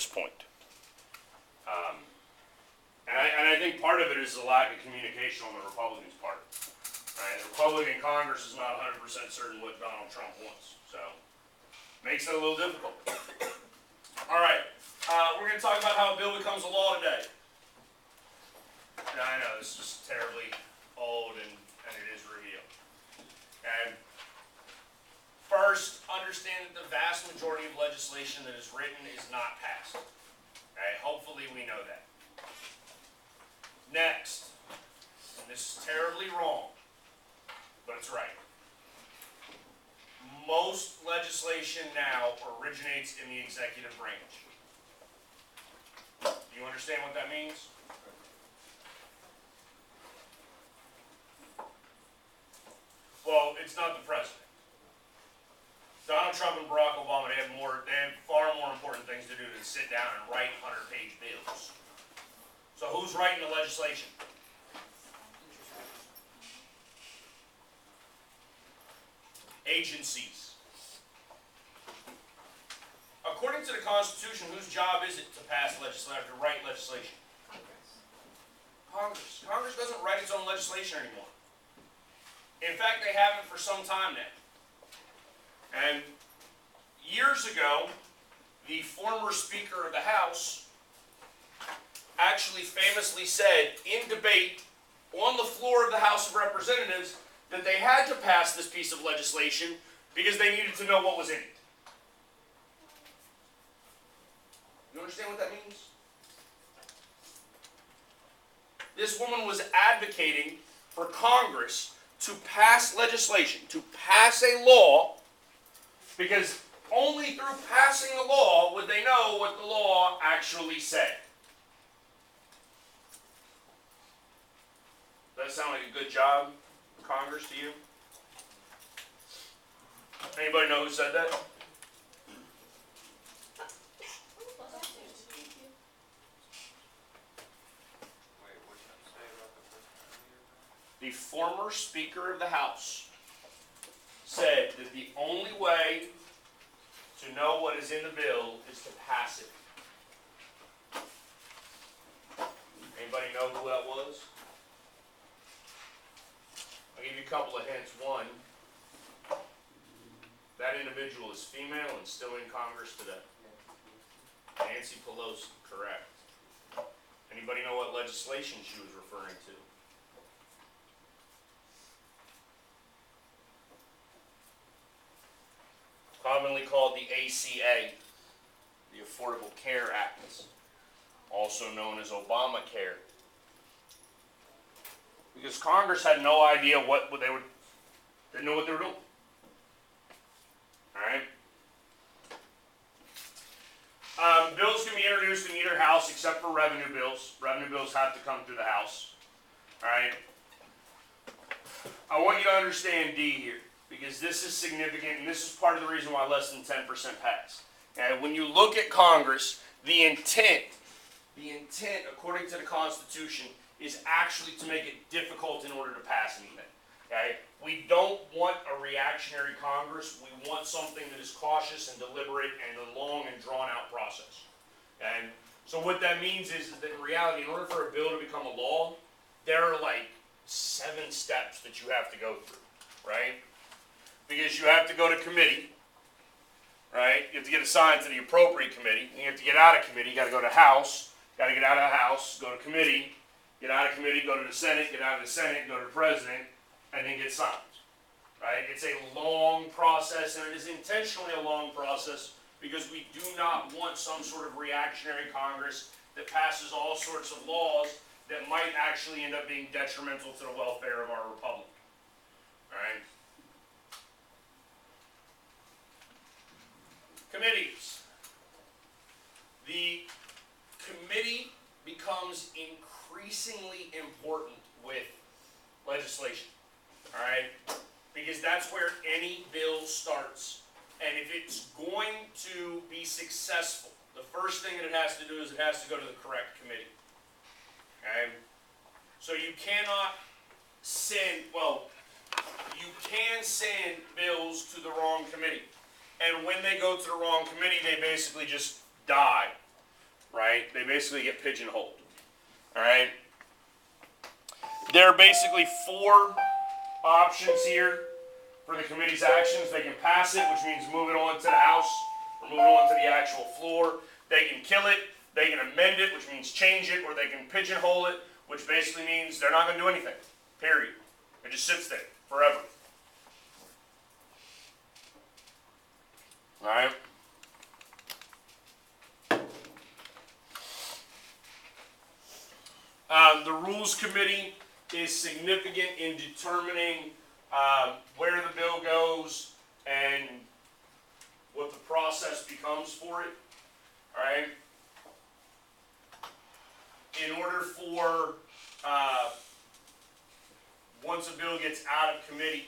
this point. And I think part of it is the lack of communication on the Republicans' part. Right? The Republican Congress is not 100% certain what Donald Trump wants, so makes it a little difficult. All right, we're going to talk about how a bill becomes a law today. Now, I know this is terribly old and it is revealed. Okay. First, understand that the vast majority of legislation that is written is not passed. Okay. Hopefully, we know that. Next, and this is terribly wrong, but it's right. Most legislation now originates in the executive branch. Do you understand what that means? Well, it's not the president. Donald Trump and Barack Obama, they have far more important things to do than sit down and write 100-page bills. So who's writing the legislation? Agencies. According to the Constitution, whose job is it to pass legislation, to write legislation? Congress. Congress doesn't write its own legislation anymore. In fact, they haven't for some time now. And years ago, the former Speaker of the House actually famously said in debate on the floor of the House of Representatives that they had to pass this piece of legislation because they needed to know what was in it. You understand what that means? This woman was advocating for Congress to pass legislation, to pass a law, because only through passing the law would they know what the law actually said. Does that sound like a good job, Congress, to you? Anybody know who said that? The former Speaker of the House said that the only way to know what is in the bill is to pass it. Anybody know who that was? I'll give you a couple of hints. One, that individual is female and still in Congress today. Nancy Pelosi, correct. Anybody know what legislation she was referring to? Commonly called the ACA, the Affordable Care Act, also known as Obamacare. Because Congress had no idea didn't know what they were doing. Alright? Bills can be introduced in either house except for revenue bills. Revenue bills have to come through the House. Alright? I want you to understand D here, because this is significant, and this is part of the reason why less than 10% passed. And when you look at Congress, the intent, according to the Constitution, is actually to make it difficult in order to pass anything. Okay? We don't want a reactionary Congress. We want something that is cautious and deliberate and a long and drawn-out process. And so what that means is that in reality, in order for a bill to become a law, there are like 7 steps that you have to go through, right? Because you have to go to committee, right? You have to get assigned to the appropriate committee. You have to get out of committee. You got to go to House. Got to get out of the House, go to committee. Get out of committee, go to the Senate. Get out of the Senate, go to the President, and then get signed. Right? It's a long process, and it is intentionally a long process because we do not want some sort of reactionary Congress that passes all sorts of laws that might actually end up being detrimental to the welfare of our republic. All right? Committees. The committee becomes increasingly important with legislation. All right? Because that's where any bill starts. And if it's going to be successful, the first thing that it has to do is it has to go to the correct committee. Okay? So you cannot you can send bills to the wrong committee. And when they go to the wrong committee, they basically just die. Alright? They basically get pigeonholed. Alright? There are basically 4 options here for the committee's actions. They can pass it, which means move it on to the House, or move it on to the actual floor. They can kill it, they can amend it, which means change it, or they can pigeonhole it, which basically means they're not going to do anything. Period. It just sits there forever. Alright? The Rules Committee is significant in determining where the bill goes and what the process becomes for it. Alright? In order for, once a bill gets out of committee,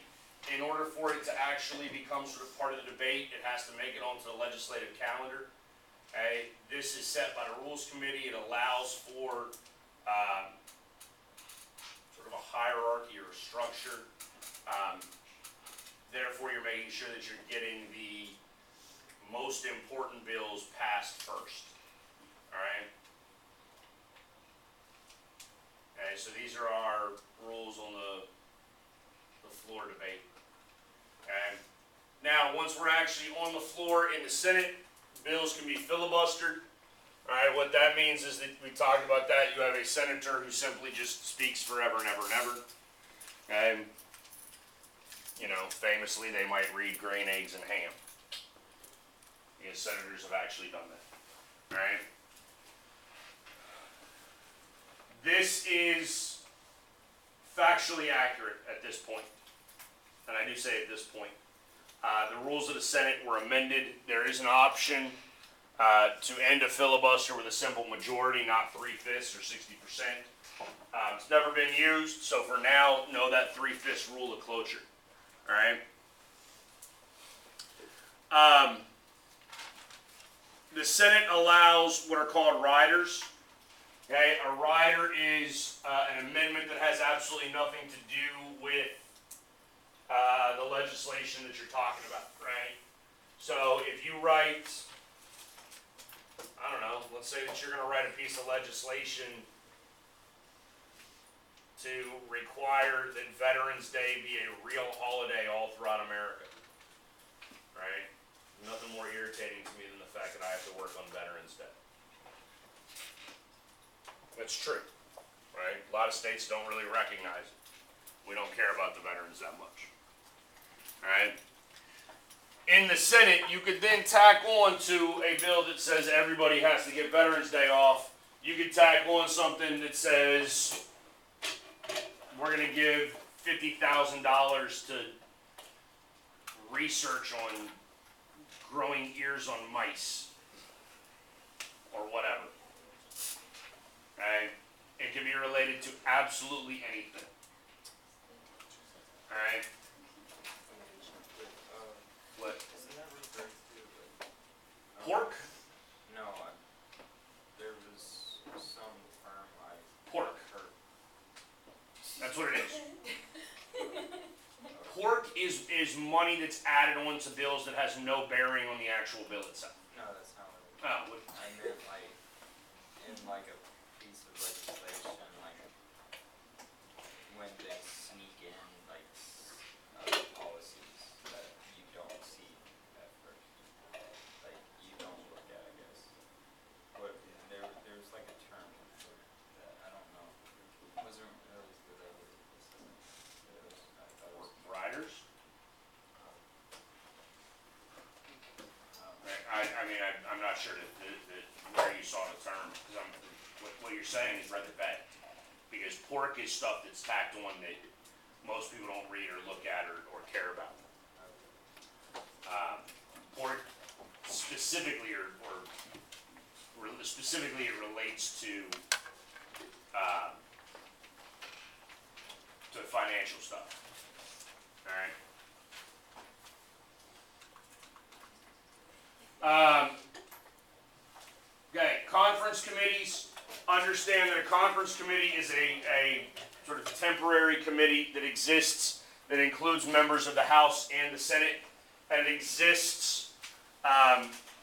in order for it to actually become sort of part of the debate, it has to make it onto the legislative calendar. Okay? This is set by the Rules Committee. It allows for sort of a hierarchy or a structure. Therefore, you're making sure that you're getting the most important bills passed first. Alright? Okay, so these are our rules on the floor debate. Okay? Now, once we're actually on the floor in the Senate, bills can be filibustered. Alright, what that means is that we talked about that. You have a senator who simply just speaks forever and ever and ever. Okay? You know, famously, they might read Grain, Eggs, and Ham. Because senators have actually done that. Alright? This is factually accurate at this point. And I do say at this point. The rules of the Senate were amended. There is an option to end a filibuster with a simple majority, not 3/5 or 60%. It's never been used, so for now, know that 3/5 rule of cloture. Alright? The Senate allows what are called riders. Okay? A rider is an amendment that has absolutely nothing to do with the legislation that you're talking about, right? So if you write, I don't know, let's say that you're going to write a piece of legislation to require that Veterans Day be a real holiday all throughout America, right? Nothing more irritating to me than the fact that I have to work on Veterans Day. That's true, right? A lot of states don't really recognize it. We don't care about the veterans that much, right? In the Senate, you could then tack on to a bill that says everybody has to get Veterans Day off. You could tack on something that says we're going to give $50,000 to research on growing ears on mice or whatever. Right? It can be related to absolutely anything. Alright? What? Isn't that referred to Pork? No, there was some term I Pork. heard. That's what it is. Pork is money that's added on to bills that has no bearing on the actual bill itself. No, that's not what it was. Oh, what? I meant like in like a piece of legislation, like when they sneak in like policies that you don't see at first, like you don't look at, I guess. But there's like a term for that. I don't know. Was there? That was the that was I thought it was Riders? I'm not sure where you saw the term, because what you're saying is rather bad. Because pork is stuff that's tacked on that most people don't read or look at or care about. Pork specifically, specifically it relates to financial stuff. Alright? Okay, conference committees. Understand that a conference committee is a sort of temporary committee that exists, that includes members of the House and the Senate, and it exists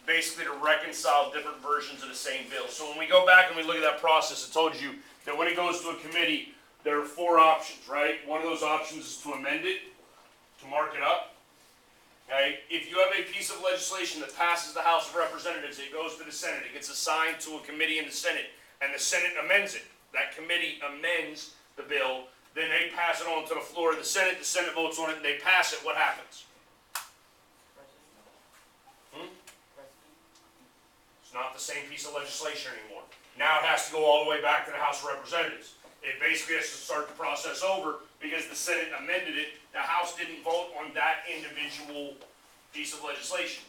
basically to reconcile different versions of the same bill. So when we go back and we look at that process, it told you that when it goes to a committee, there are 4 options, right? One of those options is to amend it, to mark it up. Okay? If you have a piece of legislation that passes the House of Representatives, it goes to the Senate, it gets assigned to a committee in the Senate, and the Senate amends it. That committee amends the bill, then they pass it on to the floor of the Senate votes on it, and they pass it. What happens? It's not the same piece of legislation anymore. Now it has to go all the way back to the House of Representatives. It basically has to start the process over because the Senate amended it. The House didn't vote on that individual piece of legislation.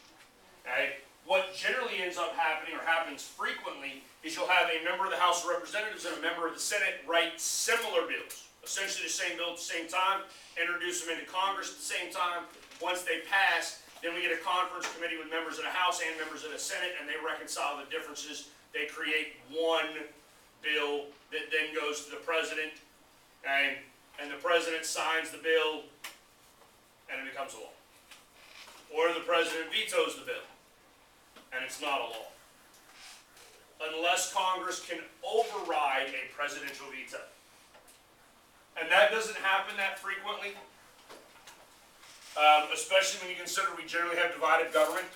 Okay? What generally ends up happening, or happens frequently, is you'll have a member of the House of Representatives and a member of the Senate write similar bills, essentially the same bill at the same time, introduce them into Congress at the same time. Once they pass, then we get a conference committee with members of the House and members of the Senate, and they reconcile the differences. They create one bill that then goes to the president, and the president signs the bill, and it becomes a law. Or the president vetoes the bill, and it's not a law. Unless Congress can override a presidential veto. And that doesn't happen that frequently. Especially when you consider we generally have divided government.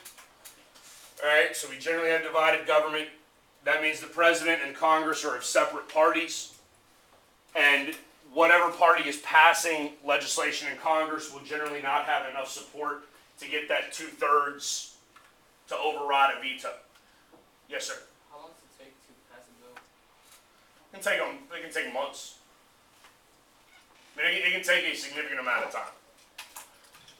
Alright, so we generally have divided government. That means the president and Congress are of separate parties. And whatever party is passing legislation in Congress will generally not have enough support to get that 2/3 to override a veto. Yes, sir. How long does it take to pass a bill? It can take months. It can take a significant amount of time.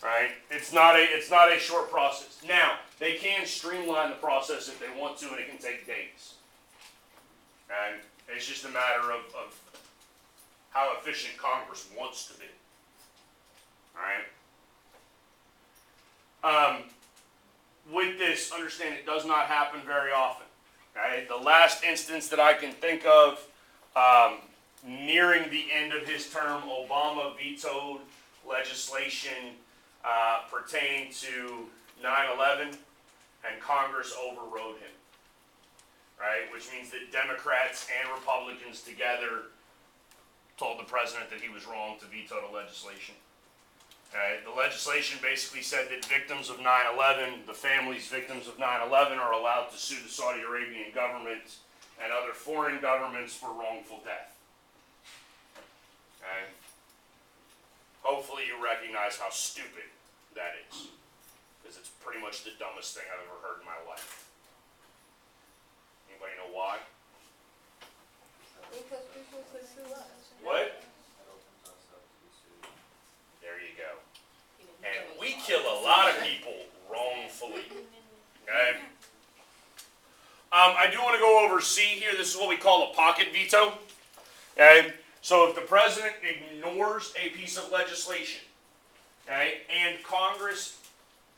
Right? It's not a short process. Now, they can streamline the process if they want to, and it can take days. And it's just a matter of how efficient Congress wants to be. Alright? With this, understand it does not happen very often. Okay? The last instance that I can think of, nearing the end of his term, Obama vetoed legislation pertaining to 9/11, and Congress overrode him. Right? Which means that Democrats and Republicans together told the president that he was wrong to veto the legislation. The legislation basically said that victims of 9/11, the families victims of 9/11, are allowed to sue the Saudi Arabian government and other foreign governments for wrongful death. Okay? Hopefully you recognize how stupid that is, because it's pretty much the dumbest thing I've ever heard in my life. Anybody know why? Because people could sue us. What? That opens us up to be sued. There you go. And we kill a lot of people wrongfully. Okay? I do want to go over C here. This is what we call a pocket veto. Okay? So if the president ignores a piece of legislation, okay, and Congress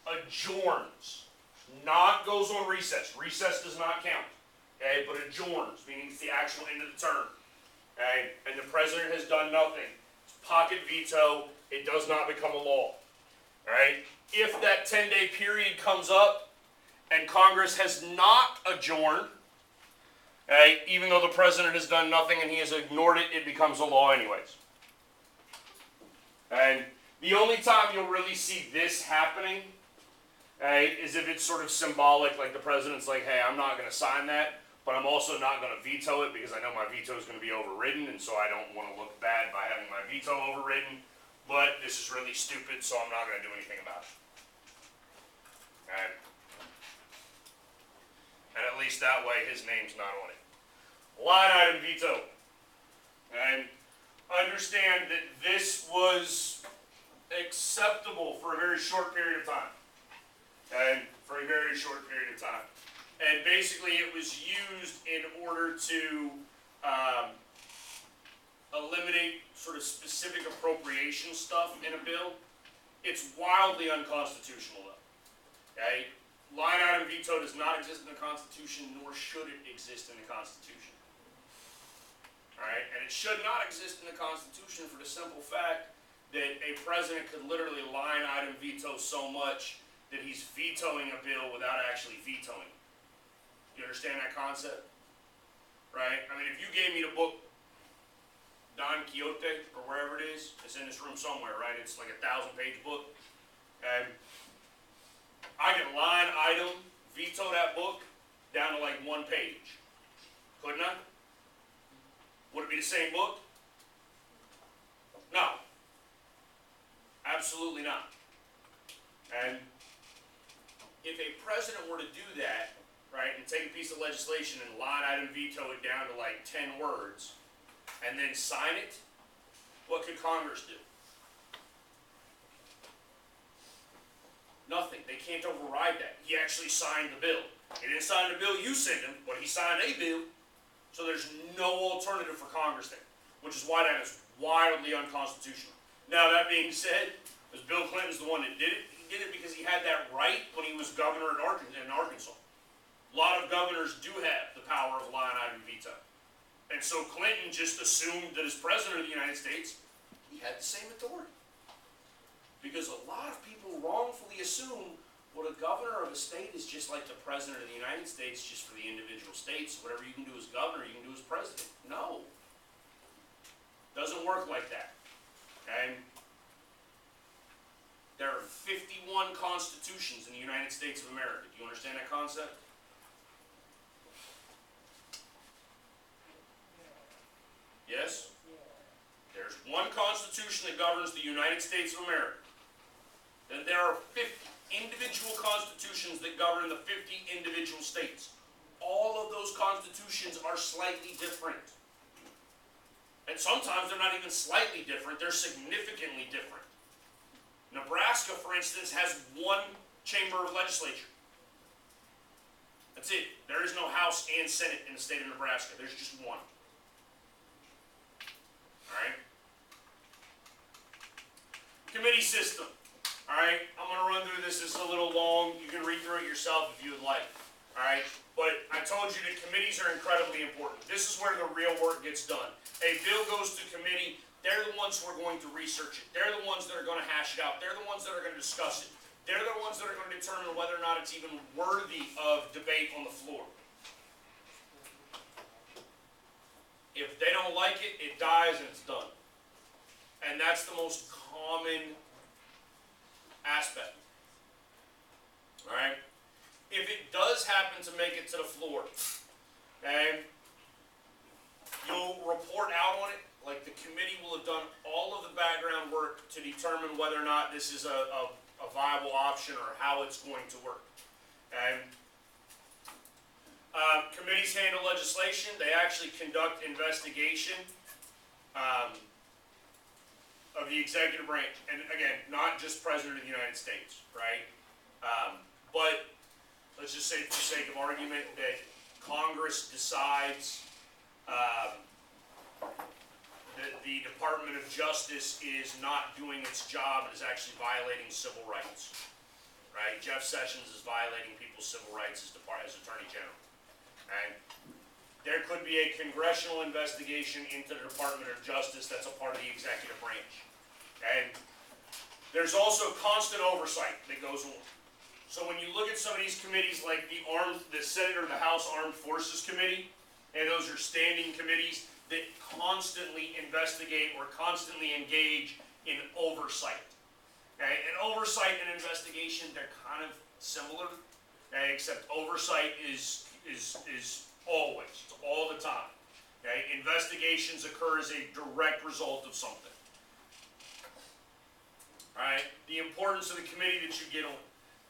adjourns, not goes on recess. Recess does not count. Okay, but adjourns, meaning it's the actual end of the term. Okay, and the president has done nothing. It's pocket veto. It does not become a law. Alright? If that 10-day period comes up and Congress has not adjourned, okay, even though the president has done nothing and he has ignored it, it becomes a law anyways. And the only time you'll really see this happening, okay, is if it's sort of symbolic, like the president's like, hey, I'm not going to sign that, but I'm also not going to veto it because I know my veto is going to be overridden, and so I don't want to look bad by having my veto overridden. But this is really stupid, so I'm not going to do anything about it. Okay? And at least that way his name's not on it. Line item veto. And understand that this was acceptable for a very short period of time. And for a very short period of time. And basically it was used in order to eliminate sort of specific appropriation stuff in a bill. It's wildly unconstitutional though. Okay? Line item veto does not exist in the Constitution, nor should it exist in the Constitution. Alright? And it should not exist in the Constitution for the simple fact that a president could literally line item veto so much that he's vetoing a bill without actually vetoing it. You understand that concept? Right? I mean, if you gave me the book Don Quixote, or wherever it is, it's in this room somewhere, right? It's like a 1,000-page book. And I can line item veto that book down to like 1 page. Couldn't I? Would it be the same book? No. Absolutely not. And if a president were to do that, right, and take a piece of legislation and line item veto it down to like 10 words, and then sign it, what could Congress do? Nothing. They can't override that. He actually signed the bill. He didn't sign the bill you sent him, but he signed a bill. So there's no alternative for Congress there, which is why that is wildly unconstitutional. Now, that being said, as Bill Clinton's the one that did it, he did it because he had that right when he was governor in Arkansas. A lot of governors do have the power of line item veto. And so Clinton just assumed that as president of the United States, he had the same authority. Because a lot of people wrongfully assume, well, the governor of a state is just like the president of the United States, just for the individual states. Whatever you can do as governor, you can do as president. No. Doesn't work like that. And there are 51 constitutions in the United States of America. Do you understand that concept? Yes? There's one constitution that governs the United States of America. Then there are 50 individual constitutions that govern the 50 individual states. All of those constitutions are slightly different. And sometimes they're not even slightly different, they're significantly different. Nebraska, for instance, has one chamber of legislature. That's it. There is no House and Senate in the state of Nebraska. There's just one. Alright? Committee system. Alright? I'm going to run through this. This is a little long. You can read through it yourself if you would like. Alright? But I told you that committees are incredibly important. This is where the real work gets done. A bill goes to committee. They're the ones who are going to research it. They're the ones that are going to hash it out. They're the ones that are going to discuss it. They're the ones that are going to determine whether or not it's even worthy of debate on the floor. If they don't like it, it dies and it's done. And that's the most common aspect. Alright? If it does happen to make it to the floor, okay, you'll report out on it. Like, the committee will have done all of the background work to determine whether or not this is a viable option or how it's going to work. Okay? Committees handle legislation. They actually conduct investigation of the executive branch. And again, not just President of the United States, right? But let's just say, for the sake of argument, that Congress decides that the Department of Justice is not doing its job and is actually violating civil rights, right? Jeff Sessions is violating people's civil rights as Attorney General, and there could be a congressional investigation into the Department of Justice that's a part of the executive branch, and there's also constant oversight that goes on. So when you look at some of these committees, like the Senate or the House Armed Forces Committee, and those are standing committees that constantly investigate or constantly engage in oversight. Okay? And oversight and investigation, they're kind of similar, okay? Except oversight is always, it's all the time. Okay? Investigations occur as a direct result of something. Alright? The importance of the committee that you get on,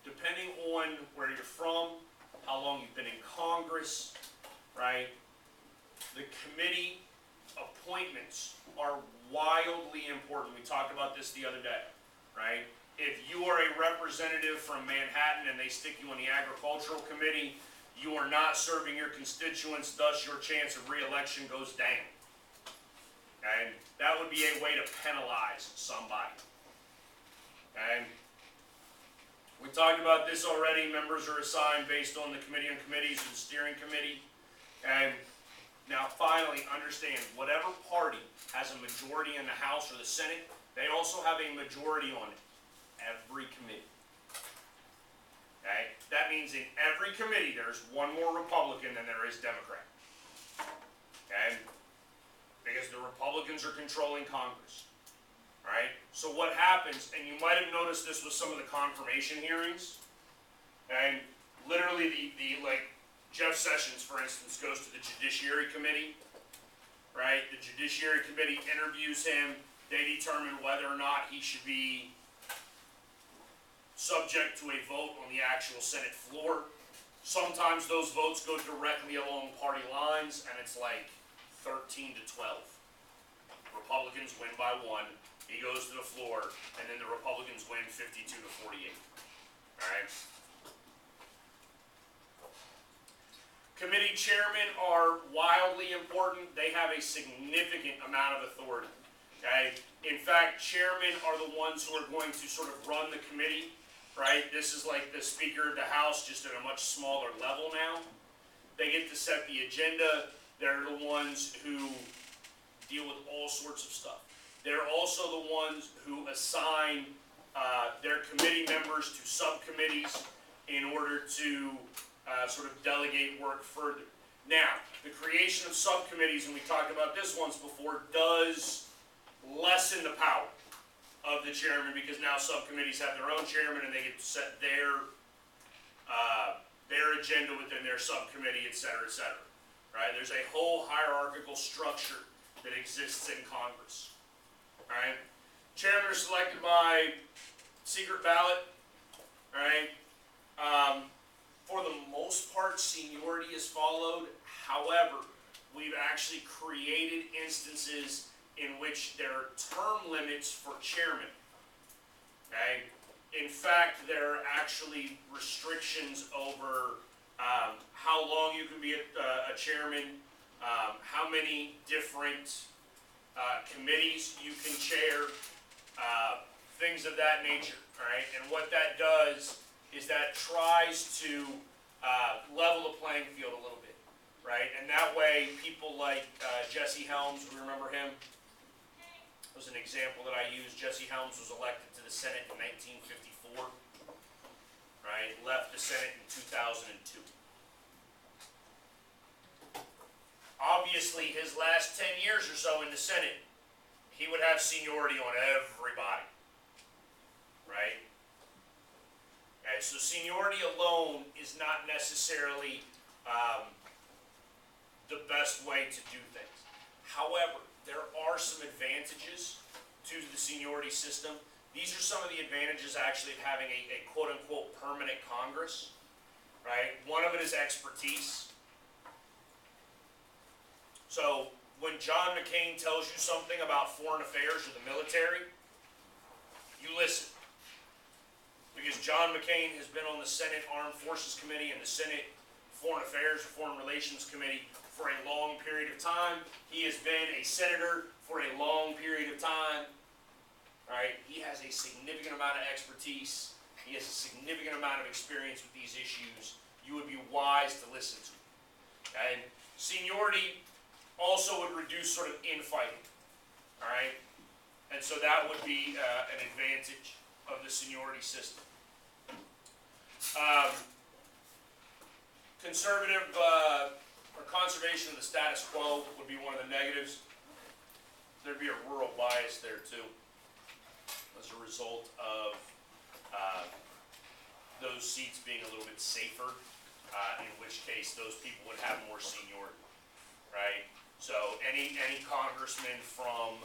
depending on where you're from, how long you've been in Congress, right? The committee appointments are wildly important. We talked about this the other day, right? If you are a representative from Manhattan and they stick you on the agricultural committee, you are not serving your constituents, thus your chance of re-election goes down. And that would be a way to penalize somebody. And we talked about this already. Members are assigned based on the Committee on Committees and Steering Committee. And now, finally, understand, whatever party has a majority in the House or the Senate, they also have a majority on every committee. Okay? That means in every committee, there's one more Republican than there is Democrat. Okay? Because the Republicans are controlling Congress. Alright? So what happens, and you might have noticed this with some of the confirmation hearings, and literally like Jeff Sessions, for instance, goes to the Judiciary Committee, right? The Judiciary Committee interviews him, they determine whether or not he should be subject to a vote on the actual Senate floor. Sometimes those votes go directly along party lines, and it's like 13 to 12. Republicans win by 1, he goes to the floor, and then the Republicans win 52 to 48. Alright? Committee chairmen are wildly important. They have a significant amount of authority. Okay? In fact, chairmen are the ones who are going to sort of run the committee, right? This is like the Speaker of the House, just at a much smaller level now. They get to set the agenda. They're the ones who deal with all sorts of stuff. They're also the ones who assign their committee members to subcommittees in order to sort of delegate work further. Now, the creation of subcommittees, and we talked about this once before, does lessen the power of the chairman, because now subcommittees have their own chairman and they get to set their agenda within their subcommittee, et cetera, right? There's a whole hierarchical structure that exists in Congress. Alright? Chairmen are selected by secret ballot. Alright? For the most part, seniority is followed. However, we've actually created instances in which there are term limits for chairmen. Okay? In fact, there are actually restrictions over how long you can be a chairman, how many different committees you can chair, things of that nature, right? And what that does is that tries to level the playing field a little bit, right? And that way, people like Jesse Helms, we remember him, was an example that I used. Jesse Helms was elected to the Senate in 1954, right? Left the Senate in 2002. Obviously, his last 10 years or so in the Senate, he would have seniority on everybody, right? Okay, so seniority alone is not necessarily the best way to do things. However, there are some advantages to the seniority system. These are some of the advantages actually of having a quote-unquote permanent Congress, right? One of it is expertise. So when John McCain tells you something about foreign affairs or the military, you listen. Because John McCain has been on the Senate Armed Forces Committee and the Senate Foreign Affairs or Foreign Relations Committee for a long period of time. He has been a senator for a long period of time. Right? He has a significant amount of expertise. He has a significant amount of experience with these issues. You would be wise to listen to him. And seniority also would reduce sort of infighting, all right? And so that would be an advantage of the seniority system. Conservative or conservation of the status quo would be one of the negatives. There'd be a rural bias there too, as a result of those seats being a little bit safer, in which case those people would have more seniority, right? So any congressman from,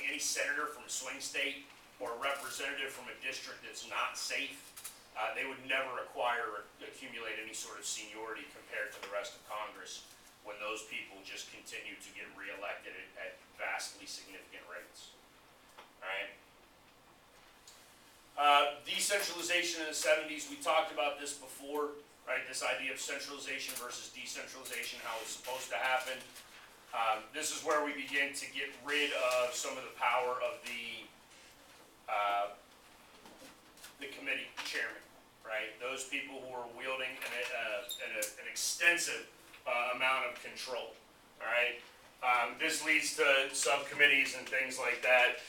any senator from a swing state or a representative from a district that's not safe, they would never acquire or accumulate any sort of seniority compared to the rest of Congress when those people just continue to get reelected at vastly significant rates. All right? Decentralization in the 70s, we talked about this before, right? This idea of centralization versus decentralization, how it's supposed to happen. This is where we begin to get rid of some of the power of the committee chairman, right? Those people who are wielding an extensive amount of control, all right? This leads to subcommittees and things like that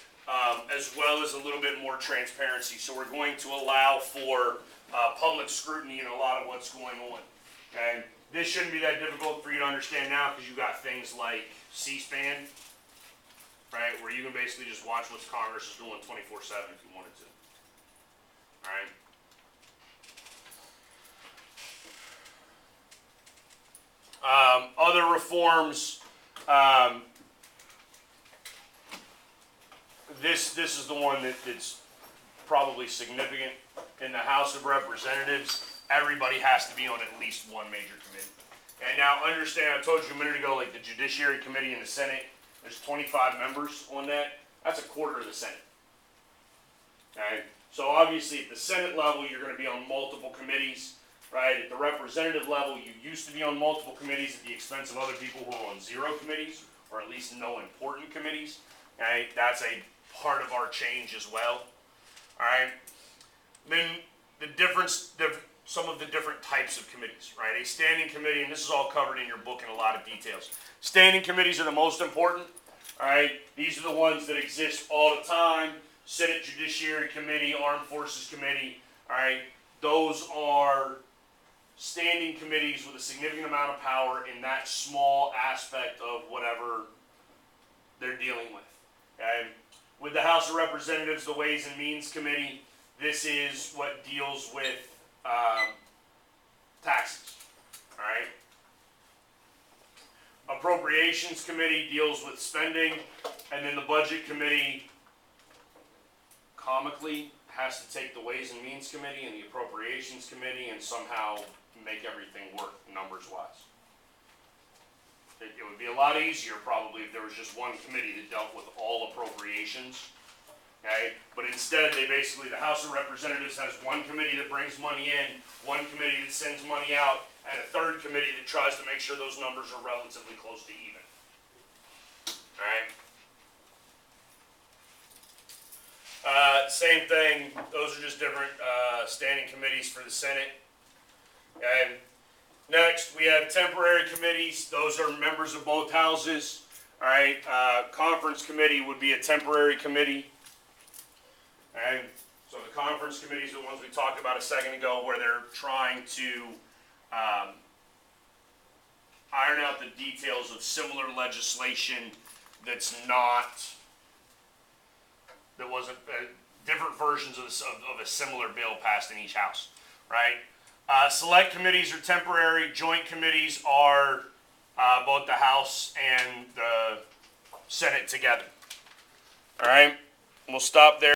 as well as a little bit more transparency. So we're going to allow for public scrutiny in a lot of what's going on. Okay, this shouldn't be that difficult for you to understand now because you got things like C-SPAN, right, where you can basically just watch what Congress is doing 24/7 if you wanted to. All right. Other reforms. This is the one that's probably significant. In the House of Representatives, everybody has to be on at least one major committee. And now understand, I told you a minute ago, like the Judiciary Committee in the Senate, there's 25 members on that. That's a quarter of the Senate. Okay? So obviously at the Senate level, you're going to be on multiple committees, right? At the representative level, you used to be on multiple committees at the expense of other people who are on 0 committees, or at least no important committees. Okay? That's a part of our change as well. All right? Then some of the different types of committees, right? A standing committee, and this is all covered in your book in a lot of details. Standing committees are the most important, all right? These are the ones that exist all the time. Senate Judiciary Committee, Armed Forces Committee, all right? Those are standing committees with a significant amount of power in that small aspect of whatever they're dealing with, okay? With the House of Representatives, the Ways and Means Committee, this is what deals with taxes, all right? Appropriations Committee deals with spending, and then the Budget Committee comically has to take the Ways and Means Committee and the Appropriations Committee and somehow make everything work numbers-wise. It would be a lot easier probably if there was just one committee that dealt with all appropriations. Okay, but instead the House of Representatives has one committee that brings money in, one committee that sends money out, and a third committee that tries to make sure those numbers are relatively close to even. Alright? Same thing, those are just different standing committees for the Senate. Okay. Next, we have temporary committees. Those are members of both houses. Alright, conference committee would be a temporary committee. And so the conference committees are the ones we talked about a second ago where they're trying to iron out the details of similar legislation that wasn't different versions of a similar bill passed in each house, right? Select committees are temporary. Joint committees are both the House and the Senate together. All right, we'll stop there.